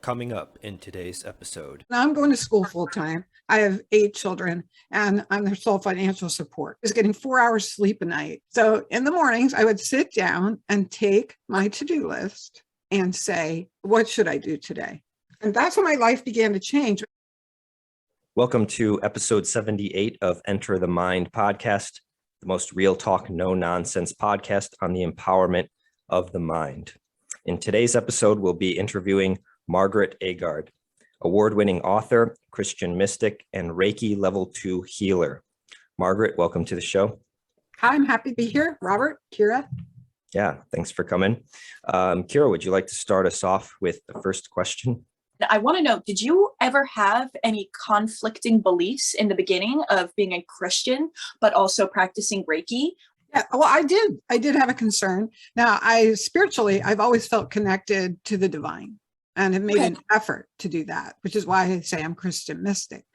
Coming up in today's episode. Now I'm going to school full time. I have 8 children and I'm their sole financial support. I was getting 4 hours sleep a night. So in the mornings, I would sit down and take my to-do list and say, what should I do today? And that's when my life began to change. Welcome to episode 78 of Enter the Mind podcast, the most real talk, no nonsense podcast on the empowerment of the mind. In today's episode, we'll be interviewing Margaret Agard, award-winning author, Christian mystic, and Reiki Level 2 healer. Margaret, welcome to the show. Hi, I'm happy to be here. Robert, Kyra. Yeah, thanks for coming. Kyra, would you like to start us off with the first question? I want to know, did you ever have any conflicting beliefs in the beginning of being a Christian, but also practicing Reiki? Yeah, well, I did have a concern. Now, I've always felt connected to the divine and have made an effort to do that, which is why I say I'm Christian mystic.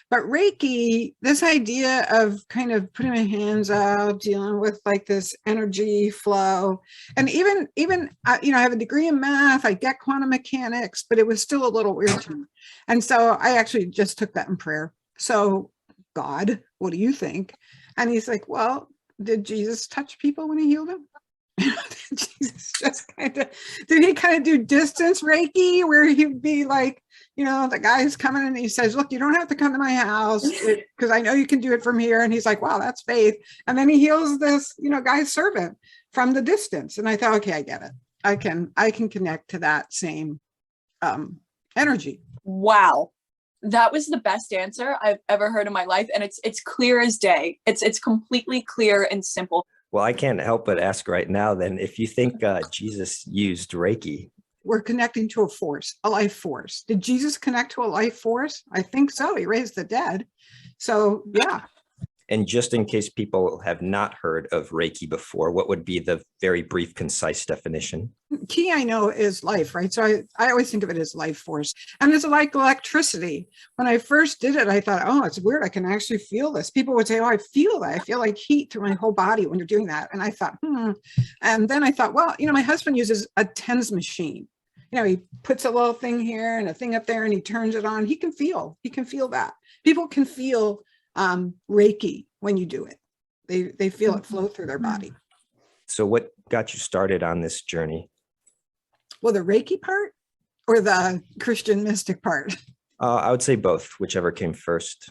But Reiki, this idea of kind of putting my hands out, dealing with like this energy flow, and even I have a degree in math, I get quantum mechanics, but it was still a little weird to me. And so I actually just took that in prayer. So, God, what do you think? And he's like, well, did Jesus touch people when he healed them? Jesus just did he kind of do distance Reiki where he'd be like, the guy's coming and he says, look, you don't have to come to my house because I know you can do it from here. And he's like, wow, that's faith. And then he heals this, guy's servant from the distance. And I thought, okay, I get it. I can connect to that same energy. Wow. That was the best answer I've ever heard in my life. And it's clear as day. It's completely clear and simple. Well, I can't help but ask right now then, if you think Jesus used Reiki. We're connecting to a force, a life force. Did Jesus connect to a life force? I think so. He raised the dead. So, yeah. And just in case people have not heard of Reiki before, what would be the very brief, concise definition? Key I know is life, right? So I always think of it as life force. And it's like electricity. When I first did it, I thought, oh, it's weird. I can actually feel this. People would say, oh, I feel that. I feel like heat through my whole body when you're doing that. And I thought, And then I thought, well, my husband uses a TENS machine. He puts a little thing here and a thing up there and he turns it on. He can feel that. People can feel Reiki when you do it. They feel it flow through their body. So what got you started on this journey? Well, the Reiki part or the Christian mystic part? I would say both, whichever came first.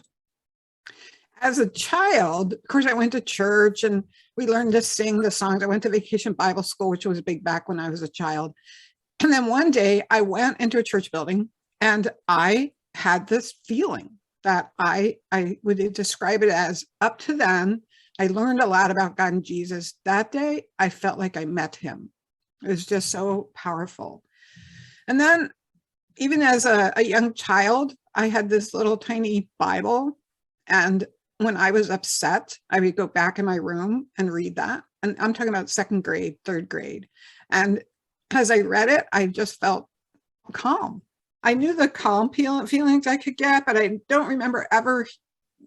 As a child, of course, I went to church and we learned to sing the songs. I went to Vacation Bible School, which was big back when I was a child. And then one day I went into a church building and I had this feeling that I would describe it as, up to then, I learned a lot about God and Jesus. That day, I felt like I met him. It was just so powerful. And then even as a young child, I had this little tiny Bible. And when I was upset, I would go back in my room and read that. And I'm talking about 2nd grade, 3rd grade. And as I read it, I just felt calm. I knew the calm feelings I could get, but I don't remember ever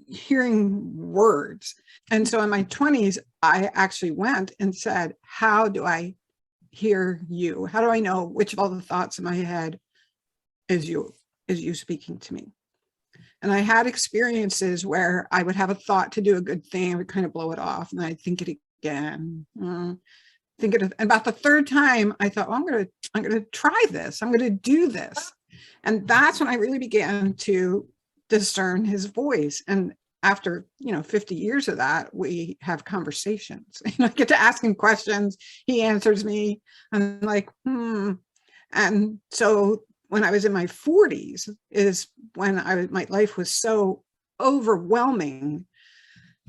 hearing words. And so in my 20s, I actually went and said, how do I hear you? How do I know which of all the thoughts in my head is you speaking to me? And I had experiences where I would have a thought to do a good thing, I would kind of blow it off, and I'd think it again. And about the 3rd time, I thought, well, I'm going to try this. I'm going to do this. And that's when I really began to discern his voice. And after, 50 years of that, we have conversations. I get to ask him questions. He answers me. I'm like, And so when I was in my 40s is when my life was so overwhelming.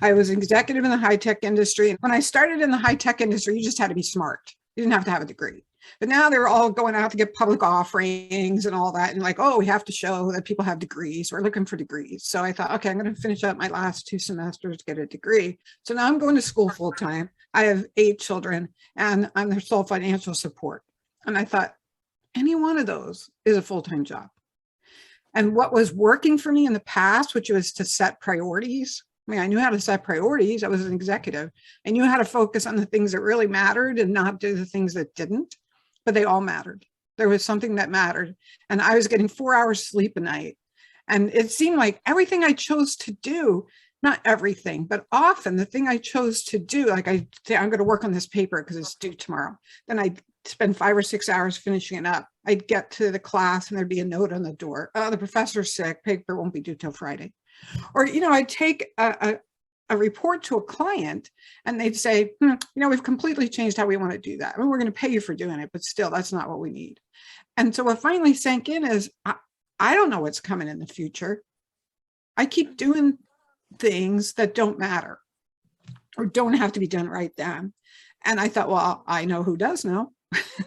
I was executive in the high-tech industry. When I started in the high-tech industry, you just had to be smart. You didn't have to have a degree. But now they're all going out to get public offerings and all that. And like, oh, we have to show that people have degrees. We're looking for degrees. So I thought, okay, I'm going to finish up my last 2 semesters to get a degree. So now I'm going to school full time. I have 8 children and I'm their sole financial support. And I thought, any one of those is a full-time job. And what was working for me in the past, which was to set priorities. I knew how to set priorities. I was an executive. I knew how to focus on the things that really mattered and not do the things that didn't, but they all mattered. There was something that mattered. And I was getting 4 hours sleep a night. And it seemed like everything I chose to do, not everything, but often the thing I chose to do, like I say, I'm going to work on this paper because it's due tomorrow. Then I'd spend 5 or 6 hours finishing it up. I'd get to the class and there'd be a note on the door. Oh, the professor's sick. Paper won't be due till Friday. Or, I'd take a report to a client and they'd say, we've completely changed how we want to do that. I mean, we're going to pay you for doing it, but still, that's not what we need. And so what finally sank in is, I don't know what's coming in the future. I keep doing things that don't matter or don't have to be done right then. And I thought, well, I know who does know.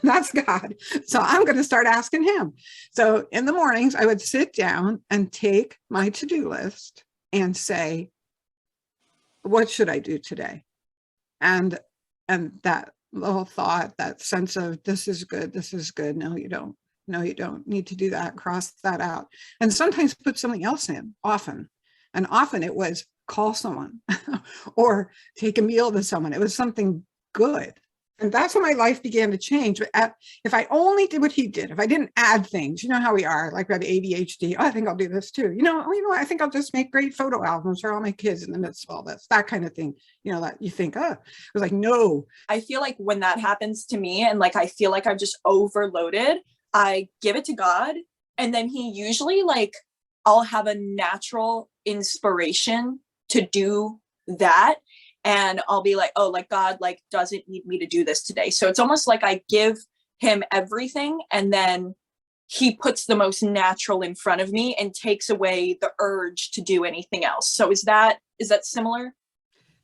That's God. So I'm going to start asking him. So in the mornings, I would sit down and take my to-do list and say, what should I do today? And that little thought, that sense of this is good. No, you don't. No, you don't need to do that. Cross that out. And sometimes put something else in, often. And often it was call someone or take a meal to someone. It was something good. And that's when my life began to change. But if I only did what he did, if I didn't add things, you know how we are, like we have ADHD. Oh, I think I'll do this too. I think I'll just make great photo albums for all my kids in the midst of all this, that kind of thing. That you think, it was like, no. I feel like when that happens to me and like, I feel like I'm just overloaded, I give it to God. And then he usually I'll have a natural inspiration to do that. And I'll be like, oh, God, doesn't need me to do this today. So it's almost like I give him everything and then he puts the most natural in front of me and takes away the urge to do anything else. So is that similar?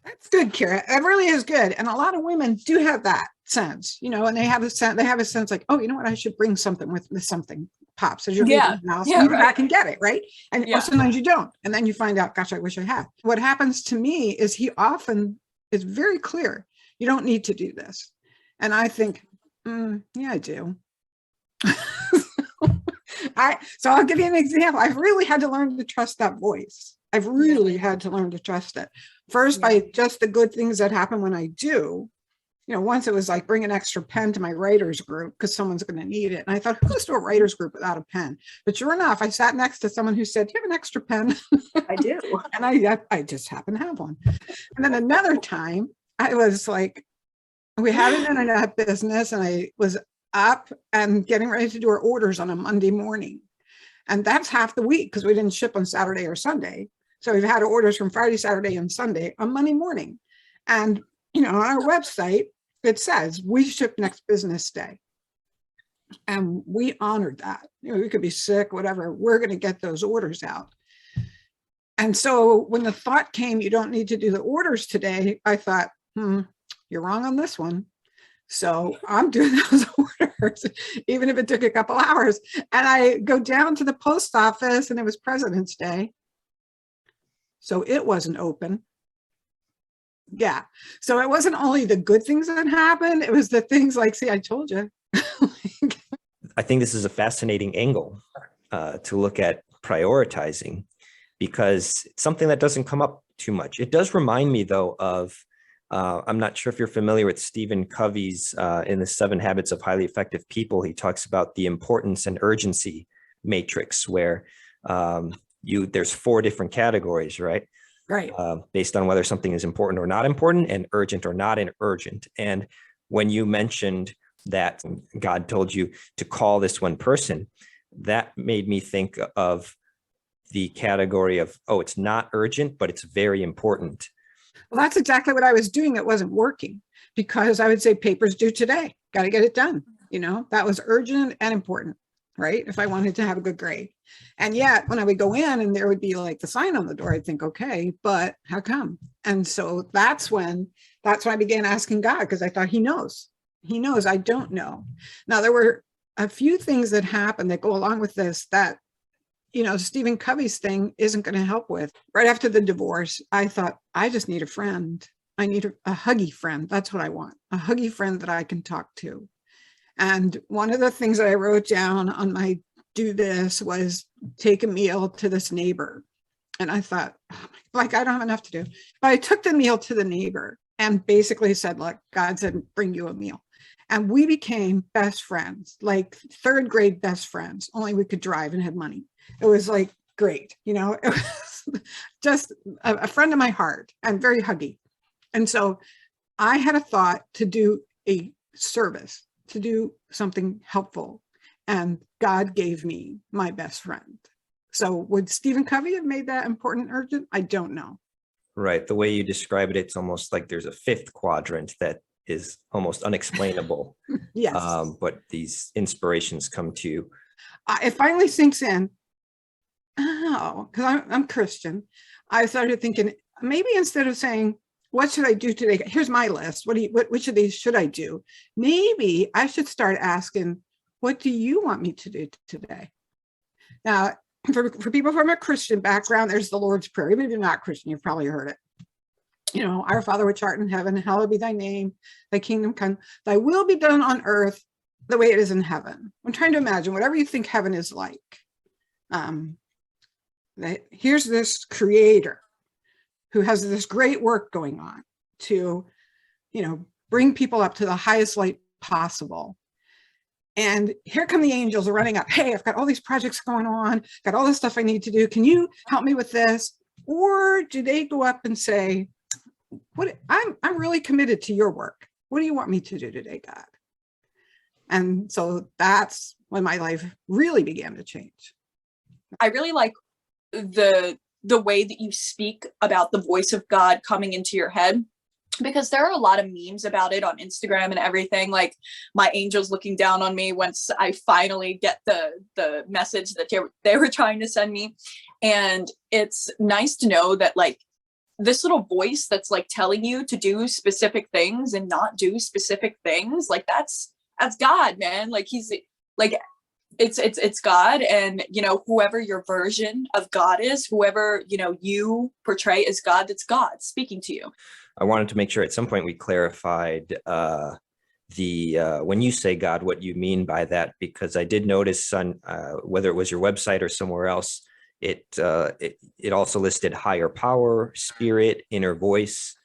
That's good, Kyra. It really is good. And a lot of women do have that sense, and they have a sense like, oh, you know what? I should bring something with something pops as you're leaving the house. And you go back and get it, right? And or sometimes you don't. And then you find out, gosh, I wish I had. What happens to me is he often is very clear. You don't need to do this. And I think, yeah, I do. So I'll give you an example. I've really had to learn to trust that voice. I've really had to learn to trust it. First, by just the good things that happen when I do. Once it was like bring an extra pen to my writers group because someone's going to need it. And I thought, who goes to a writers group without a pen? But sure enough, I sat next to someone who said, do you have an extra pen? I do. And I just happen to have one. And then another time I was like, we had an internet business and I was up and getting ready to do our orders on a Monday morning. And that's half the week because we didn't ship on Saturday or Sunday. So we've had orders from Friday, Saturday, and Sunday on Monday morning. And on our website, it says we ship next business day. And we honored that. We could be sick, whatever. We're going to get those orders out. And so when the thought came, you don't need to do the orders today, I thought, you're wrong on this one. So I'm doing those orders, even if it took a couple hours. And I go down to the post office and it was President's Day. So it wasn't open. Yeah. So it wasn't only the good things that happened. It was the things like, see, I told you. I think this is a fascinating angle to look at prioritizing because it's something that doesn't come up too much. It does remind me, though, of I'm not sure if you're familiar with Stephen Covey's in the 7 Habits of Highly Effective People. He talks about the importance and urgency matrix where there's 4 different categories, right? Right. Based on whether something is important or not important and urgent or not urgent. And when you mentioned that God told you to call this one person, that made me think of the category of, it's not urgent, but it's very important. Well, that's exactly what I was doing. It wasn't working because I would say papers due today. Got to get it done. That was urgent and important, right? If I wanted to have a good grade. And yet when I would go in and there would be like the sign on the door, I'd think, okay, but how come? And so that's when I began asking God, because I thought he knows. I don't know. Now, there were a few things that happened that go along with this that, Stephen Covey's thing isn't going to help with. Right after the divorce, I thought, I just need a friend. I need a huggy friend. That's what I want. A huggy friend that I can talk to. And one of the things that I wrote down on my do this was take a meal to this neighbor. And I thought, I don't have enough to do. But I took the meal to the neighbor and basically said, look, God said, bring you a meal. And we became best friends, like third grade best friends, only we could drive and had money. It was like great, it was just a friend of my heart and very huggy. And so I had a thought to do a service, to do something helpful. And God gave me my best friend. So would Stephen Covey have made that important urgent? I don't know. Right. The way you describe it, it's almost like there's a fifth quadrant that is almost unexplainable. Yes. But these inspirations come to you. It finally sinks in. Oh, because I'm Christian. I started thinking, maybe instead of saying, what should I do today? Here's my list. Which of these should I do? Maybe I should start asking, what do you want me to do today? Now, for people from a Christian background, there's the Lord's Prayer. Even if you're not Christian, you've probably heard it. Our Father which art in heaven, hallowed be thy name, thy kingdom come, thy will be done on earth the way it is in heaven. I'm trying to imagine whatever you think heaven is like. Here's this creator who has this great work going on to, bring people up to the highest light possible. And here come the angels running up. Hey, I've got all these projects going on, got all this stuff I need to do. Can you help me with this? Or do they go up and say, I'm really committed to your work. What do you want me to do today, God? And so that's when my life really began to change. I really like the way that you speak about the voice of God coming into your head, because there are a lot of memes about it on Instagram and everything. Like my angels looking down on me once I finally get the message that they were trying to send me. And it's nice to know that like this little voice that's like telling you to do specific things and not do specific things, like that's God, man. Like he's like, it's God. And, whoever your version of God is, whoever, you portray as God, that's God speaking to you. I wanted to make sure at some point we clarified when you say God, what you mean by that, because I did notice on whether it was your website or somewhere else, it also listed higher power, spirit, inner voice.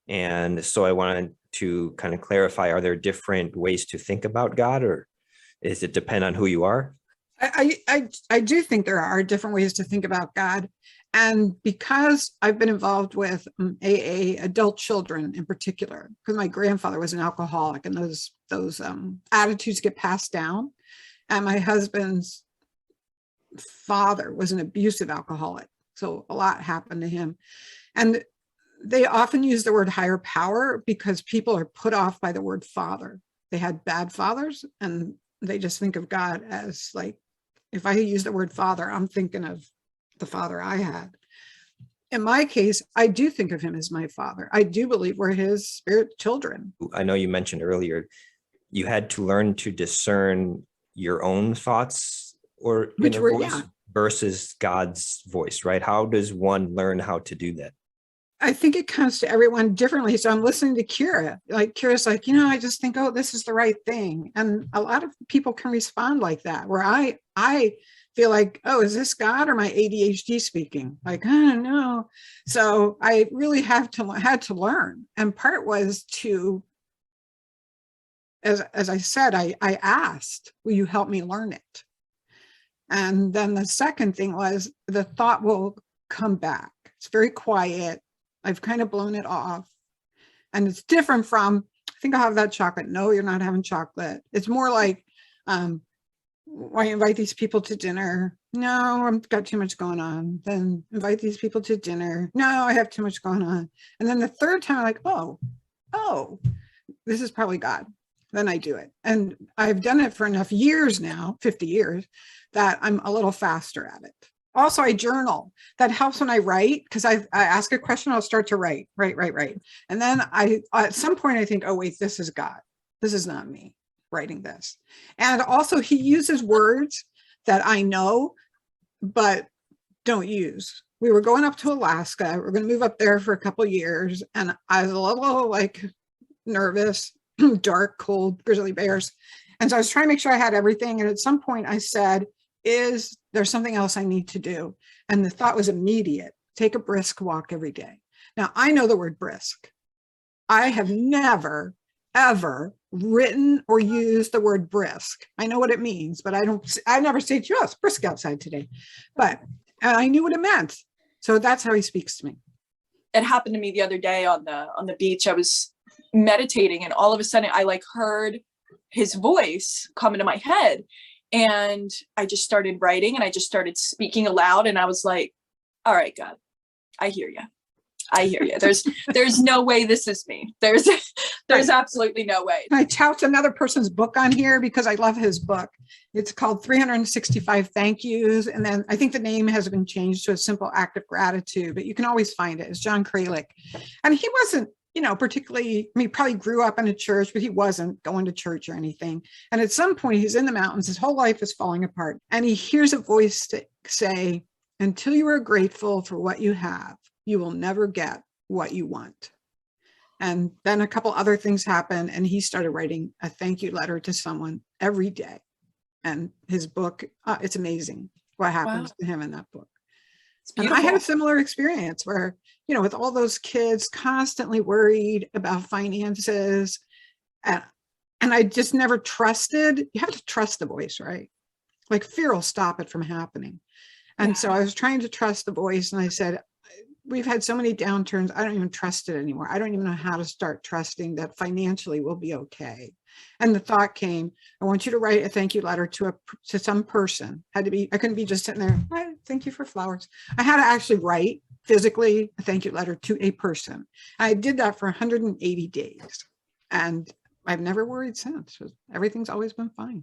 And so I wanted to kind of clarify, are there different ways to think about God, or does it depend on who you are? I do think there are different ways to think about God. And because I've been involved with AA, adult children in particular, because my grandfather was an alcoholic and those attitudes get passed down. And my husband's father was an abusive alcoholic. So a lot happened to him. And they often use the word higher power because people are put off by the word father. They had bad fathers and they just think of God as like, if I use the word father, I'm thinking of the father I had. In my case, I do think of him as my father. I do believe we're his spirit children. I know you mentioned earlier, you had to learn to discern your own thoughts or inner voice versus God's voice, right? How does one learn how to do that? I think it comes to everyone differently. So I'm listening to Kyra. Like Kyra's like, I just think, oh, this is the right thing. And a lot of people can respond like that, where I feel like, oh, is this God or my ADHD speaking? Like, I don't know. So I really had to learn. And part was to, as I said, I asked, will you help me learn it? And then the second thing was the thought will come back. It's very quiet. I've kind of blown it off. And it's different from, I think I'll have that chocolate. No, you're not having chocolate. It's more like, why invite these people to dinner? No, I've got too much going on. Then invite these people to dinner. No, I have too much going on. And then the third time, I'm like, oh, this is probably God. Then I do it. And I've done it for enough years now, 50 years, that I'm a little faster at it. Also, I journal. That helps when I write, because I ask a question, I'll start to write. And then at some point I think, oh, wait, this is God. This is not me writing this. And also he uses words that I know, but don't use. We were going up to Alaska. We're going to move up there for a couple of years. And I was a little like nervous, dark, cold, grizzly bears. And so I was trying to make sure I had everything. And at some point I said, is there something else I need to do? And the thought was immediate. Take a brisk walk every day. Now I know the word brisk. I have never, ever written or used the word brisk. I know what it means, but I never say to you, oh, it's brisk outside today. But I knew what it meant. So that's how he speaks to me. It happened to me the other day on the beach. I was meditating and all of a sudden I like heard his voice come into my head, and I just started writing and I just started speaking aloud, and I was like, all right, God, I hear you. I hear you. There's no way this is me. There's absolutely no way. I tout another person's book on here because I love his book. It's called 365 Thank Yous. And then I think the name has been changed to A Simple Act of Gratitude, but you can always find it. It's John Kralik. And he wasn't, particularly, he probably grew up in a church, but he wasn't going to church or anything. And at some point he's in the mountains, his whole life is falling apart. And he hears a voice say, until you are grateful for what you have, you will never get what you want. And then a couple other things happened, and he started writing a thank you letter to someone every day. And his book, it's amazing what happens to him in that book. And I had a similar experience where, with all those kids constantly worried about finances, and I just never trusted. You have to trust the voice, right? Like fear will stop it from happening. And so I was trying to trust the voice, and I said, we've had so many downturns. I don't even trust it anymore. I don't even know how to start trusting that financially we'll be okay. And the thought came, I want you to write a thank you letter to some person. I couldn't be just sitting there, thank you for flowers. I had to actually write physically a thank you letter to a person. I did that for 180 days. And I've never worried since. Everything's always been fine.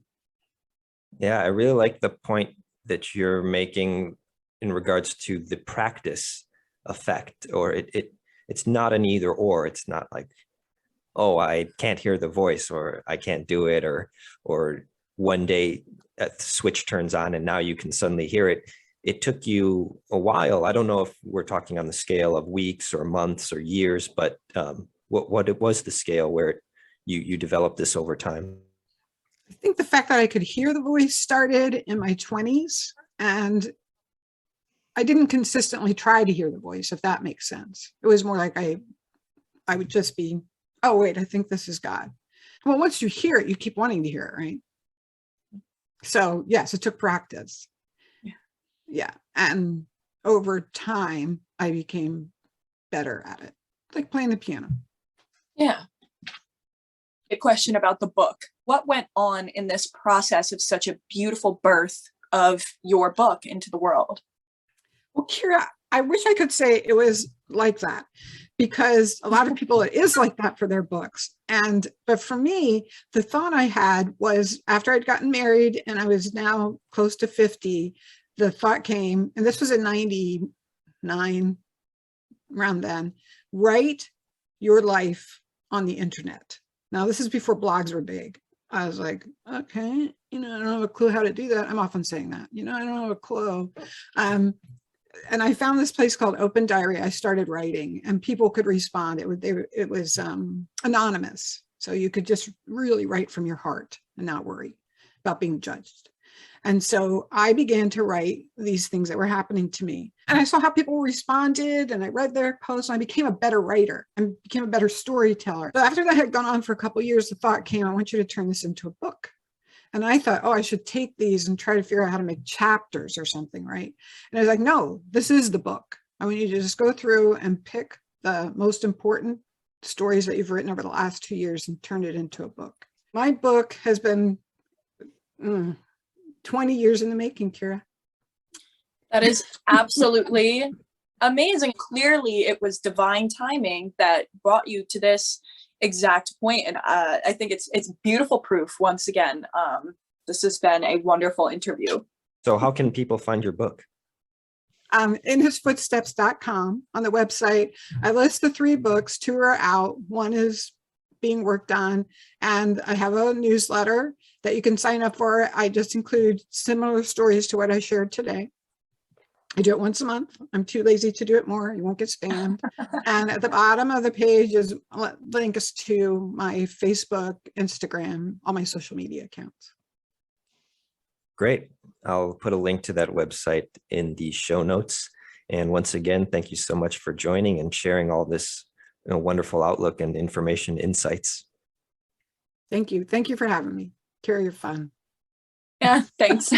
Yeah, I really like the point that you're making in regards to the practice effect, or it's not an either or. It's not like, oh, I can't hear the voice, or I can't do it, or one day a switch turns on and now you can suddenly hear it. It took you a while. I don't know if we're talking on the scale of weeks or months or years, but what it was the scale where you developed this over time? I think the fact that I could hear the voice started in my 20s, and I didn't consistently try to hear the voice, if that makes sense. It was more like I would just be, oh, wait, I think this is God. Well, once you hear it, you keep wanting to hear it, right? So yes, it took practice. Yeah. And over time, I became better at it, like playing the piano. Yeah. A question about the book. What went on in this process of such a beautiful birth of your book into the world? Well, Kyra, I wish I could say it was like that, because a lot of people, it is like that for their books. But for me, the thought I had was after I'd gotten married and I was now close to 50, the thought came, and this was in 99, around then, write your life on the internet. Now, this is before blogs were big. I was like, okay, I don't have a clue how to do that. I'm often saying that, I don't have a clue. And I found this place called Open Diary. I started writing, and people could respond. It was anonymous. So you could just really write from your heart and not worry about being judged. And so I began to write these things that were happening to me. And I saw how people responded, and I read their posts, and I became a better writer and became a better storyteller. But after that had gone on for a couple of years, the thought came, I want you to turn this into a book. And I thought, I should take these and try to figure out how to make chapters or something, right? And I was like, no, this is the book. I want you to just go through and pick the most important stories that you've written over the last 2 years and turn it into a book. My book has been 20 years in the making, Kyra. That is absolutely amazing. Clearly, it was divine timing that brought you to this exact point. And I think it's beautiful proof. Once again, this has been a wonderful interview. So how can people find your book? inhisfootsteps.com. On the website, I list the 3 books. 2 are out. 1 is being worked on. And I have a newsletter that you can sign up for. I just include similar stories to what I shared today. I do it once a month. I'm too lazy to do it more. You won't get spammed. And at the bottom of the page is links to my Facebook, Instagram, all my social media accounts. Great. I'll put a link to that website in the show notes. And once again, thank you so much for joining and sharing all this wonderful outlook and information insights. Thank you. Thank you for having me. Kyra, you're fun. Yeah, thanks.